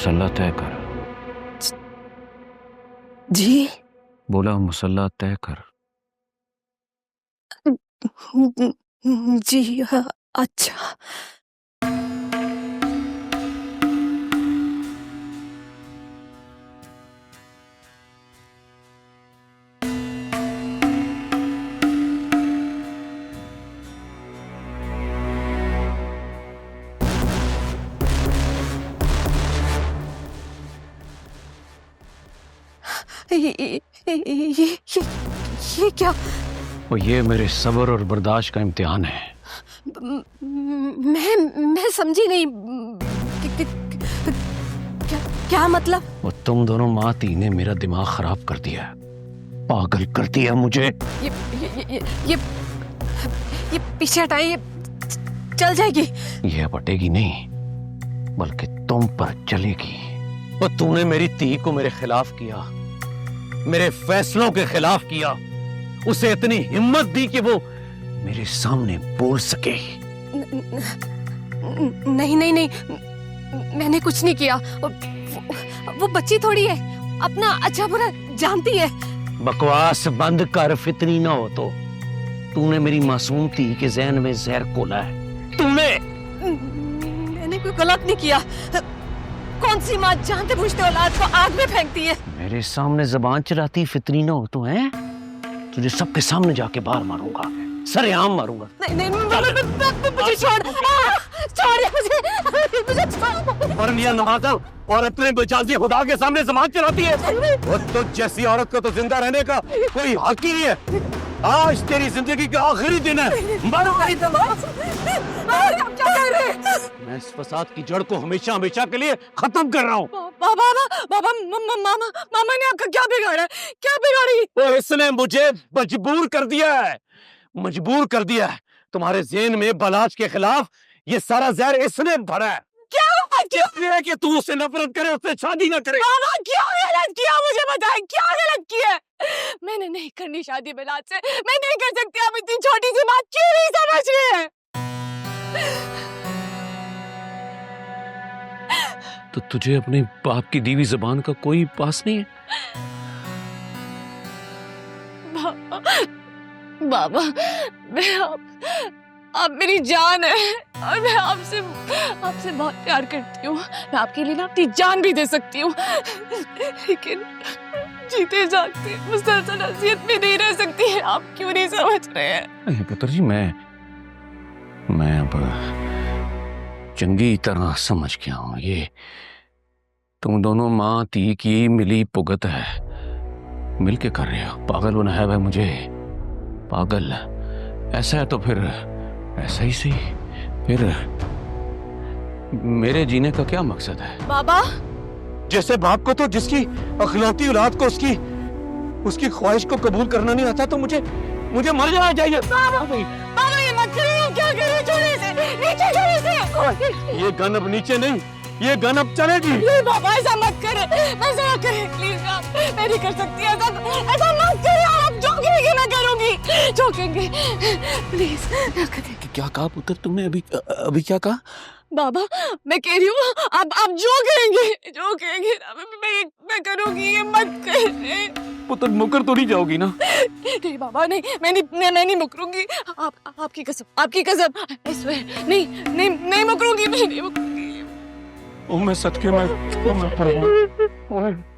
मुसल्ला तय कर। जी बोला मुसल्ला तय कर। जी हाँ, अच्छा। ये क्या? वो ये मेरे सब्र और बर्दाश्त का इम्तिहान है। मैं समझी नहीं। क्या क्या मतलब? वो तुम दोनों माँ ती ने मेरा दिमाग खराब कर दिया, पागल कर दिया मुझे। ये पीछे हटाइए, ये चल जाएगी। ये बटेगी नहीं बल्कि तुम पर चलेगी। वो तूने मेरी ती को मेरे खिलाफ किया, मेरे फैसलों के खिलाफ किया। उसे इतनी हिम्मत दी कि वो मेरे सामने बोल सके। नहीं नहीं नहीं, मैंने कुछ नहीं किया। वो बच्ची थोड़ी है, अपना अच्छा बुरा जानती है। बकवास बंद कर, फितरी ना हो तो। तूने मेरी मासूम ती के ज़हन में जहर घोला है। मैंने कोई गलत नहीं किया। कौन सी माँ जानते बूझते औलाद को आग में फेंकती है? मेरे सामने जबान चलाती फितरी ना हो तो है, तुझे सबके सामने जाके बाहर मारूंगा, सरेआम मारूंगा। नहीं नहीं, मुझे छोड़िए, मुझे छोड़। और मियां नवाजा और अपने बचाजी खुदा के सामने जबान चलाती है। वो तो जैसी औरत को तो जिंदा रहने का कोई हक ही नहीं है। आज तेरी जिंदगी का आखिरी दिन है, मारो मेरी क्या कर रहे हैं? मैं इस फसाद की जड़ को हमेशा हमेशा के लिए खत्म कर रहा हूँ। बाबा, मामा ने आपका क्या बिगाड़ा? क्या बिगाड़ी? वो इसने मुझे मजबूर कर दिया है, मजबूर कर दिया है। तुम्हारे ज़हन में बलाज के खिलाफ ये सारा जहर इसने भरा है। क्या कि तू उससे नफरत करे, उससे शादी ना करे। मामा क्या गलत किया? मुझे बताएं, क्या गलत किया? मैंने नहीं करनी शादी बिलात से, मैं नहीं कर सकती। आप इतनी छोटी सी बात क्यों नहीं समझ रहे हैं? तो तुझे अपने बाप की दीवी जबान का कोई पास नहीं है? बाबा, मैं आप मेरी जान है और मैं आपसे बहुत प्यार करती हूँ। मैं आपके लिए ना अपनी जान भी दे सकती हूँ, लेकिन जीते जागते मुसलसल अज़ियत में नहीं रह सकती है। आप क्यों नहीं समझ रहे हैं? नहीं पुत्र जी, मैं अब चंगी तरह समझ गया हूँ। ये तुम दोनों माँ ती की मिली भुगत है, मिलके कर रहे हो। पागल बनाया है मुझे, पागल। ऐसा है तो फिर ऐसा ही सही। फिर मेरे जीने का क्या मकसद है? बाबा, जैसे बाप को तो जिसकी अखलाती औलाद को उसकी ख्वाहिश को कबूल करना नहीं आता, तो मुझे मर जाना चाहिए। बाबा ये मत करिए, क्या कर रहे हो? छोड़िए इसे, नीचे छोड़िए इसे। ये गन अब नीचे नहीं, ये गन अब चलेगी। नहीं बाबा, ऐसा मत करें, ऐसा मत करें प्लीज। आप, मैं नहीं कर सकती ऐसा मत करें। आप जो करेंगे मैं करूंगी, जो कहेंगे प्लीज ना करें। क्या कहा पुत्र तुमने? अभी क्या कहा? बाबा मैं कह रही हूँ, आप जो कहेंगे ना, मैं करूंगी। ये मत करें। पुत्र मुकर तो नहीं जाओगी ना? नहीं बाबा, नहीं, मैं नहीं मुकरूंगी। आपकी कसम, I swear, नहीं मुकरूंगी, मैं नहीं मुकरूंगी। मैं सदके में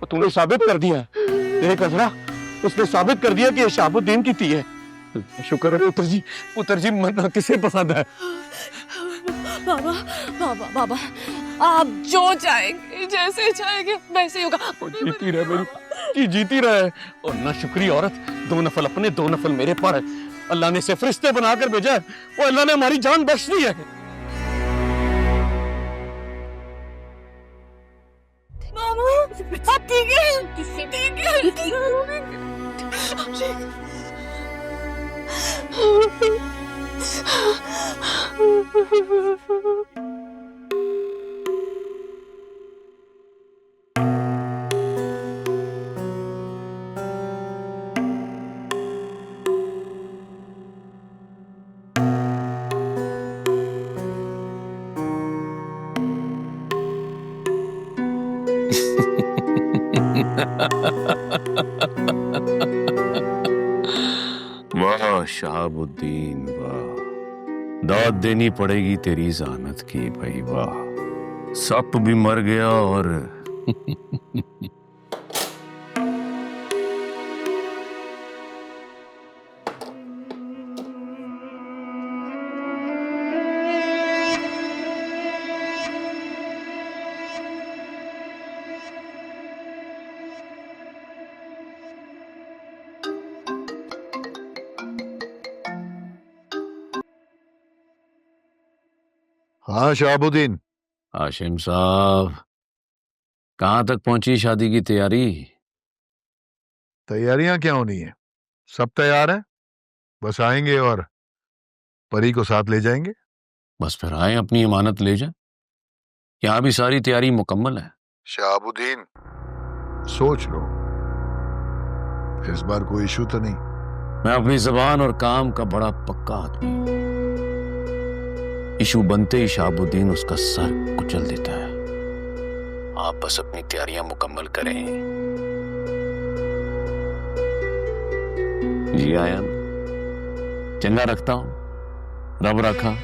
तूने साबित कर दिया, देख अजरा, उसने साबित कर दिया कि ये शहाबुद्दीन की थी है। शुक्र है पुत्र जी मरना किसे पसंद है। बाबा आप जो चाहेंगे, जैसे चाहेंगे वैसे ही होगा। जीती रहे मेरी, जीती रहे। और ना शुक्री औरत, 2 नफल अपने 2 नफल मेरे पर। अल्लाह ने इसे फरिश्ते बनाकर भेजा है, और अल्लाह ने हमारी जान बख्श दी है। मामू आप ठीक है? वाह शहाबुद्दीन वाह, दाद देनी पड़ेगी तेरी जहानत की भाई वाह। सप भी मर गया और हाँ शहाबुद्दीन, हाशिम साहब, कहाँ तक पहुंची शादी की तैयारी? तैयारियां क्या होनी है, सब तैयार है, बस आएंगे और परी को साथ ले जाएंगे। बस फिर आए, अपनी इमानत ले जाए। यहाँ भी सारी तैयारी मुकम्मल है। शहाबुद्दीन सोच लो, इस बार कोई इशू तो नहीं? मैं अपनी जबान और काम का बड़ा पक्का आदमी हूं। इशू बनते ही शहाबुद्दीन उसका सर कुचल देता है। आप बस अपनी तैयारियां मुकम्मल करें। जी आयन, चंगा रखता हूं, रब रखा।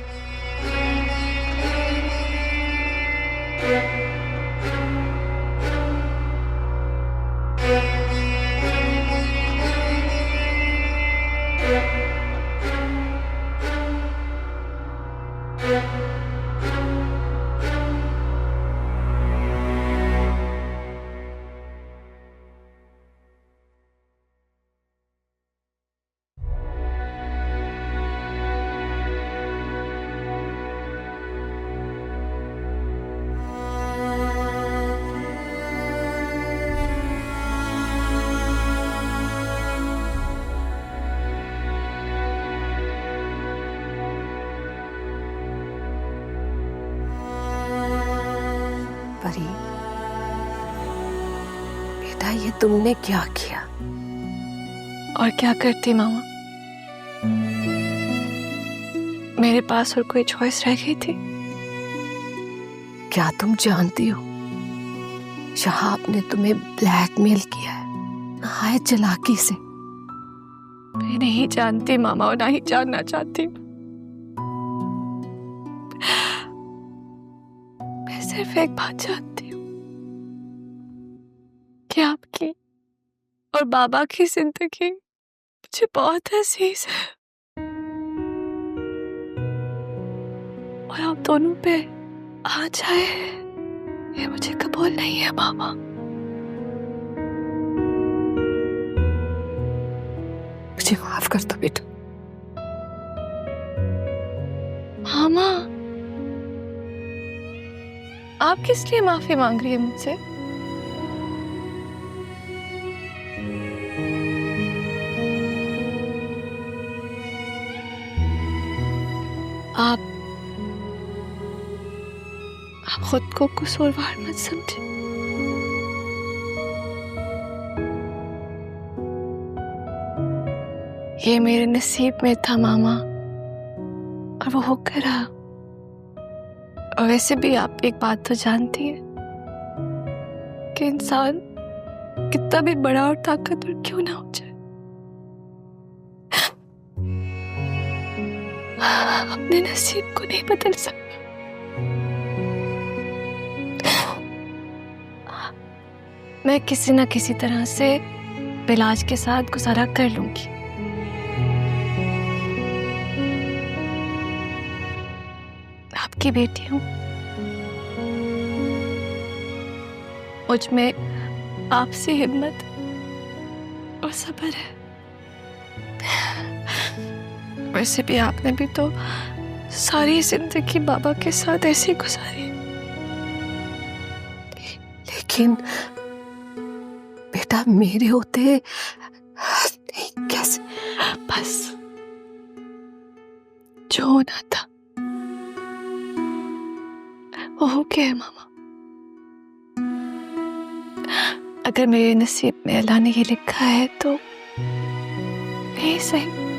परी, बेटा ये तुमने क्या किया? और क्या करती मामा? मेरे पास और कोई चॉइस रह गई थी? क्या तुम जानती हो शहाब ने तुम्हें ब्लैकमेल किया है नहायत चालाकी से? मैं नहीं जानती मामा और ना ही जानना चाहती। मैं सिर्फ एक बात जानती हूँ कि आपकी और बाबा की जिंदगी मुझे बहुत अजीज है और आप दोनों पे आ जाए ये मुझे कबूल नहीं है मामा। मुझे माफ कर दो बेटा। मामा, आप किस लिए माफी मांग रही है मुझसे? आप खुद को कसूरवार मत समझे। ये मेरे नसीब में था मामा और वो होकर रहा। और वैसे भी आप एक बात तो जानती है कि इंसान कितना भी बड़ा और ताकतवर क्यों ना हो जाए, अपने नसीब को नहीं बदल सकता। मैं किसी ना किसी तरह से इलाज के साथ गुजारा कर लूंगी। आपकी बेटी हूं, मुझ में आपसी हिम्मत और सब्र है। वैसे भी आपने भी तो सारी जिंदगी बाबा के साथ ऐसे गुजारी, लेकिन बेटा मेरे होते नहीं कैसे? बस जो होना था वो हो गया है मामा। अगर मेरे नसीब में अल्लाह ने ये लिखा है तो नहीं सही।